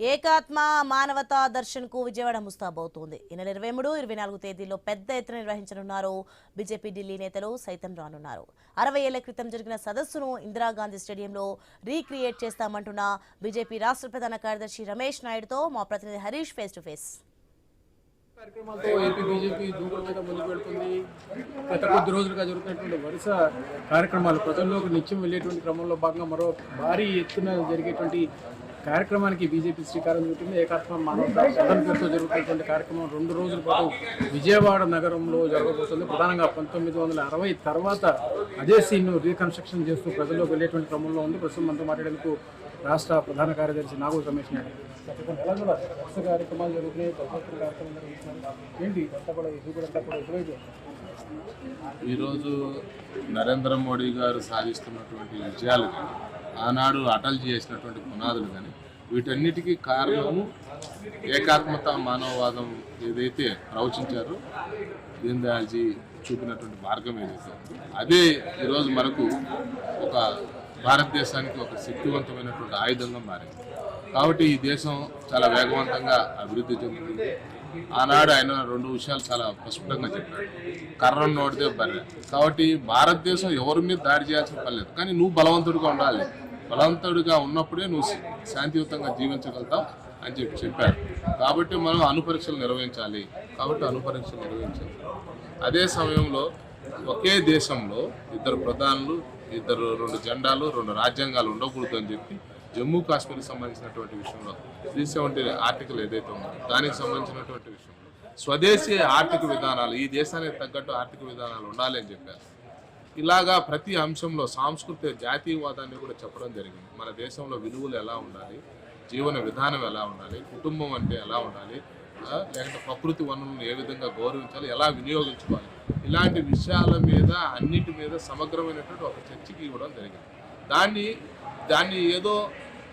ఏకాత్మ మానవతా దర్శన్ కు విజయవాడ ముస్తాబవుతోంది. ఈ నెల 23-24 తేదీల్లో పెద్ద ఎత్తున నిర్వహించనున్నారు. బీజేపీ ఢిల్లీ నేతలు సైతం రానున్నారు. 60 ఏళ్ల క్రితం జరిగిన సదస్సును ఇందిరాగాంధీ స్టేడియంలో రీక్రియేట్ చేస్తామంటున్న బీజేపీ రాష్ట్ర ప్రధాన కార్యదర్శి రమేష్ నాయుడుతో మా ప్రతినిధి హరీష్ ఫేస్ టు ఫేస్. కార్యక్రమాలతో ఏపీ బీజేపీ దూకుడు మీద ముందుకు పెడుతుంది. గత కొద్ది రోజులుగా జరుగుతున్నటువంటి వరుస కార్యక్రమాలు ప్రజల్లోకి నిత్యం వెళ్ళేటువంటి క్రమంలో భాగంగా మరో భారీ ఎత్తున జరిగేటువంటి కార్యక్రమానికి బీజేపీ శ్రీకారం చుట్టింది. ఏకాత్మ మానవతా సదన్ పేరుతో జరుగుతున్నటువంటి కార్యక్రమం 2 రోజుల పాటు విజయవాడ నగరంలో జరగబోతుంది. ప్రధానంగా 1960 తర్వాత అదే సీన్ను రీకన్స్ట్రక్షన్ చేస్తూ ప్రజల్లోకి వెళ్ళేటువంటి క్రమంలో ఉంది. ప్రస్తుతం మనతో మాట్లాడేందుకు రాష్ట్ర ప్రధాన కార్యదర్శి నాగూర్ రమేష్ నాయుడు. కార్యక్రమాలు జరుగుతున్నాయి, కార్యక్రమాలు జరుగుతున్నాయి. ఏంటి అంతా కూడా ఎదురైతే ఈరోజు నరేంద్ర మోడీ గారు సాధిస్తున్నటువంటి విజయాలు కానీ, ఆనాడు అటల్జీ చేసినటువంటి పునాదులు కానీ, వీటన్నిటికీ కారణము ఏకాత్మత మానవవాదం ఏదైతే ప్రవచించారో దీన్ దయాల్జీ చూపినటువంటి మార్గం ఏదైతే అదే ఈరోజు మనకు ఒక భారతదేశానికి ఒక శక్తివంతమైనటువంటి ఆయుధంగా మారింది. కాబట్టి ఈ దేశం చాలా వేగవంతంగా అభివృద్ధి చెందుతుంది. ఆనాడు ఆయన 2 విషయాలు చాలా స్పష్టంగా చెప్పాడు. కర్రను నోడితే బర్రె. కాబట్టి భారతదేశం ఎవరి మీద దాడి చేయాల్సిన పని లేదు, కానీ నువ్వు బలవంతుడిగా ఉండాలి. బలవంతుడిగా ఉన్నప్పుడే నువ్వు శాంతియుతంగా జీవించగలుగుతావు అని చెప్పారు. కాబట్టి మనం అణుపరీక్షలు నిర్వహించాలి. అదే సమయంలో ఒకే దేశంలో 2 ప్రధానులు, 2 జెండాలు, 2 రాజ్యాంగాలు ఉండకూడదు అని చెప్పి జమ్మూ కాశ్మీర్కి సంబంధించినటువంటి విషయంలో 370 ఆర్టికల్ ఏదైతే ఉందో దానికి సంబంధించినటువంటి విషయంలో స్వదేశీ ఆర్థిక విధానాలు, ఈ దేశానికి తగ్గట్టు ఆర్థిక విధానాలు ఉండాలి అని చెప్పారు. ఇలాగా ప్రతి అంశంలో సాంస్కృతిక జాతీయవాదాన్ని కూడా చెప్పడం జరిగింది. మన దేశంలో విలువలు ఎలా ఉండాలి, జీవన విధానం ఎలా ఉండాలి, కుటుంబం అంటే ఎలా ఉండాలి, లేకపోతే ప్రకృతి వనరులను ఏ విధంగా గౌరవించాలి, ఎలా వినియోగించుకోవాలి, ఇలాంటి విషయాల మీద అన్నిటి మీద సమగ్రమైనటువంటి ఒక చర్చకి ఇవ్వడం జరిగింది. దాన్ని ఏదో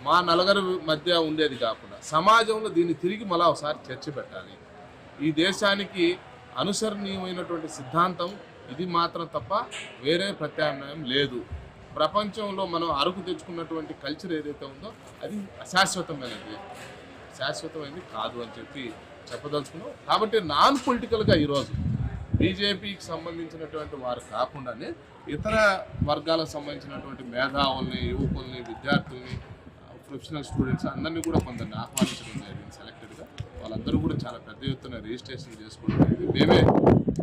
మా నలుగురి మధ్య ఉండేది కాకుండా సమాజంలో దీన్ని తిరిగి మళ్ళా ఒకసారి చర్చ పెట్టాలి. ఈ దేశానికి అనుసరణీయమైనటువంటి సిద్ధాంతం ఇది మాత్రం తప్ప వేరే ప్రత్యామ్నాయం లేదు. ప్రపంచంలో మనం అరుకు తెచ్చుకున్నటువంటి కల్చర్ ఏదైతే ఉందో అది శాశ్వతమైనది కాదు అని చెప్పి చెప్పదలుచుకున్నాం. కాబట్టి నాన్ పొలిటికల్గా ఈరోజు బీజేపీకి సంబంధించినటువంటి వారు కాకుండానే ఇతర వర్గాలకు సంబంధించినటువంటి మేధావుల్ని, యువకుల్ని, విద్యార్థుల్ని, ప్రొఫెషనల్ స్టూడెంట్స్ అందరినీ కూడా కొందరిని ఆహ్వానించడం జరిగింది సెలెక్టెడ్గా. వాళ్ళందరూ కూడా చాలా పెద్ద ఎత్తున రిజిస్ట్రేషన్ చేసుకోవడం జరిగింది. మేమే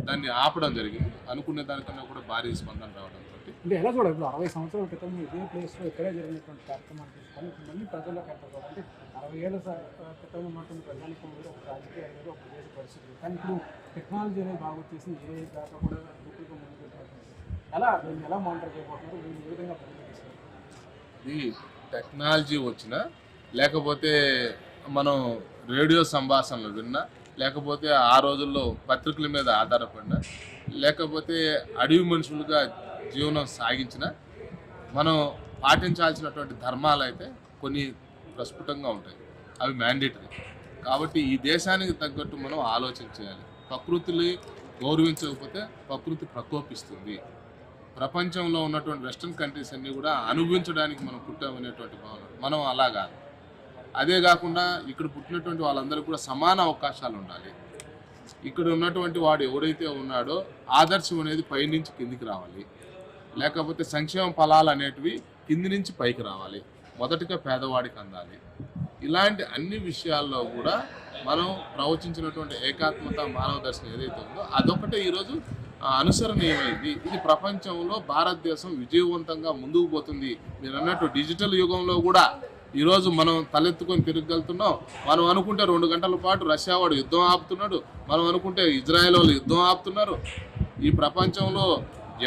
దాన్ని ఆపడం జరిగింది. అనుకునే దానికన్నా కూడా భారీ స్పందన రావడంతో అంటే ఎలా చూడాలి, ఇప్పుడు 60 సంవత్సరాల క్రితం ఇదే ప్లేస్లో ఇక్కడే జరిగినటువంటి కార్యక్రమాలు తీసుకొని మళ్ళీ ప్రజల్లోకి వెళ్తారు. అంటే 60 ఏళ్ళ క్రితం ఉన్నటువంటి ప్రజానికి ఒక రాజకీయ అనేది ఒక దేశ పరిస్థితులు, కానీ ఇప్పుడు టెక్నాలజీ అనేది బాగా వచ్చేసి ఏ దాకా కూడా దూకుడుగా ముందుకు వెళ్ళిపోతుంది. ఎలా మానిటర్ చేయబోతున్నారు, మీరు ఏ విధంగా పరిగణిస్తారు? ఈ టెక్నాలజీ వచ్చినా, లేకపోతే మనం రేడియో సంభాషణలు విన్నా, లేకపోతే ఆ రోజుల్లో పత్రికల మీద ఆధారపడినా, లేకపోతే అడవి మనుషులుగా జీవనం సాగించిన మనం పాటించాల్సినటువంటి ధర్మాలు అయితే కొన్ని ప్రస్ఫుటంగా ఉంటాయి. అవి మ్యాండేటరీ. కాబట్టి ఈ దేశానికి తగ్గట్టు మనం ఆలోచన చేయాలి. ప్రకృతిని గౌరవించకపోతే ప్రకృతి ప్రకోపిస్తుంది. ప్రపంచంలో ఉన్నటువంటి వెస్ట్రన్ కంట్రీస్ అన్నీ కూడా అనుభవించడానికి మనం పుట్టామనేటువంటి భావన. మనం అలా కాదు. అదే కాకుండా ఇక్కడ పుట్టినటువంటి వాళ్ళందరికీ కూడా సమాన అవకాశాలు ఉండాలి. ఇక్కడ ఉన్నటువంటి వాడు ఎవరైతే ఉన్నాడో ఆదర్శం అనేది పైనుంచి కిందికి రావాలి, లేకపోతే సంక్షేమ ఫలాలు అనేటివి కింది నుంచి పైకి రావాలి, మొదటిగా పేదవాడికి అందాలి. ఇలాంటి అన్ని విషయాల్లో కూడా మనం ప్రవచించినటువంటి ఏకాత్మత మానవ దర్శనం ఏదైతే ఉందో అదొకటే ఈరోజు అనుసరణీయమైంది. ఇది ప్రపంచంలో భారతదేశం విజయవంతంగా ముందుకు పోతుంది. మీరు అన్నట్టు డిజిటల్ యుగంలో కూడా ఈరోజు మనం తలెత్తుకొని తిరగలుగుతున్నాం. మనం అనుకుంటే 2 గంటల పాటు రష్యా వాడు యుద్ధం ఆపుతున్నాడు, మనం అనుకుంటే ఇజ్రాయెల్ వాళ్ళు యుద్ధం ఆపుతున్నారు. ఈ ప్రపంచంలో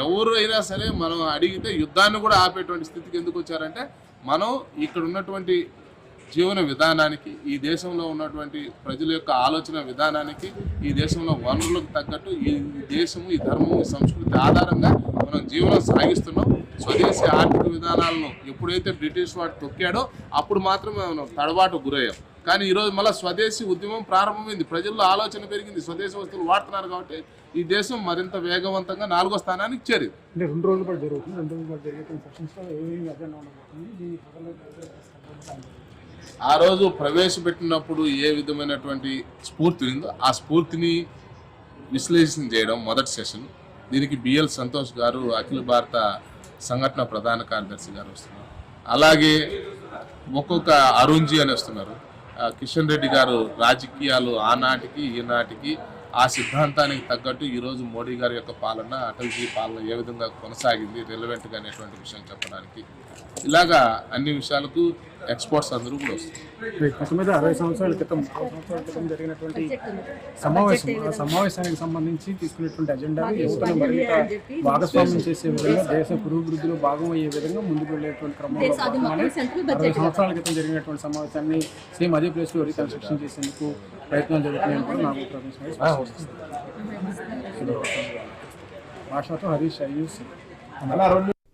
ఎవరు అయినా సరే మనం అడిగితే యుద్ధాన్ని కూడా ఆపేటువంటి స్థితికి ఎందుకు వచ్చారంటే మనం ఇక్కడ ఉన్నటువంటి జీవన విధానానికి, ఈ దేశంలో ఉన్నటువంటి ప్రజల యొక్క ఆలోచన విధానానికి, ఈ దేశంలో వనరులకు తగ్గట్టు ఈ దేశము, ఈ ధర్మము, ఈ సంస్కృతి ఆధారంగా మనం జీవనం సాగిస్తున్నాం. స్వదేశీ ఆర్థిక విధానాలను ఎప్పుడైతే బ్రిటిష్ వాడు తొక్కాడో అప్పుడు మాత్రమే మనం తడబాటు గురయ్యాం. కానీ ఈరోజు మళ్ళీ స్వదేశీ ఉద్యమం ప్రారంభమైంది. ప్రజల్లో ఆలోచన పెరిగింది, స్వదేశీ వస్తువులు వాడుతున్నారు. కాబట్టి ఈ దేశం మరింత వేగవంతంగా 4వ స్థానానికి చేరింది. అంటే 2 రోజుల పాటు జరుగుతుంది. 2 రోజుల పాటు జరిగే సెషన్స్లో ఏమేమి అజెండా ఉండబోతుంది, ఆ రోజు ప్రవేశపెట్టినప్పుడు ఏ విధమైనటువంటి స్ఫూర్తి ఉందో ఆ స్ఫూర్తిని విశ్లేషణ చేయడం మొదటి సెషన్. దీనికి బిఎల్ సంతోష్ గారు అఖిల భారత సంఘటన ప్రధాన కార్యదర్శి గారు వస్తున్నారు. అలాగే ఒక్కొక్క అరుణ్జీ అని వస్తున్నారు. కిషన్ రెడ్డి గారు రాజకీయాలు ఆనాటికి ఈనాటికి ఆ సిద్ధాంతానికి తగ్గట్టు ఈరోజు మోడీ గారి యొక్క పాలన, అటల్జీ పాలన ఏ విధంగా కొనసాగింది రిలవెంట్గా అనేటువంటి విషయం చెప్పడానికి ఇలాగా అన్ని విషయాలకు ఎక్స్పర్ట్స్ అందరూ కూడా వస్తారు. మొత్తం మీద 60 సంవత్సరాల క్రితం జరిగినటువంటి సమావేశానికి సంబంధించి తీసుకునేటువంటి అజెండా యువతను మరింత భాగస్వామ్యం చేసే విధంగా, దేశ పురోభివృద్ధిలో భాగం అయ్యే విధంగా ముందుకు వెళ్ళేటువంటి క్రమంలో 60 సంవత్సరాల క్రితం జరిగినటువంటి సమావేశాన్ని సేమ్ అదే ప్లేస్లో రీకన్స్ట్రక్షన్ చేసేందుకు ప్రయత్నాలు జరుగుతున్నాయని కూడా నాకు ప్రవేశం భాషతో హరీష్ అయ్యూస్.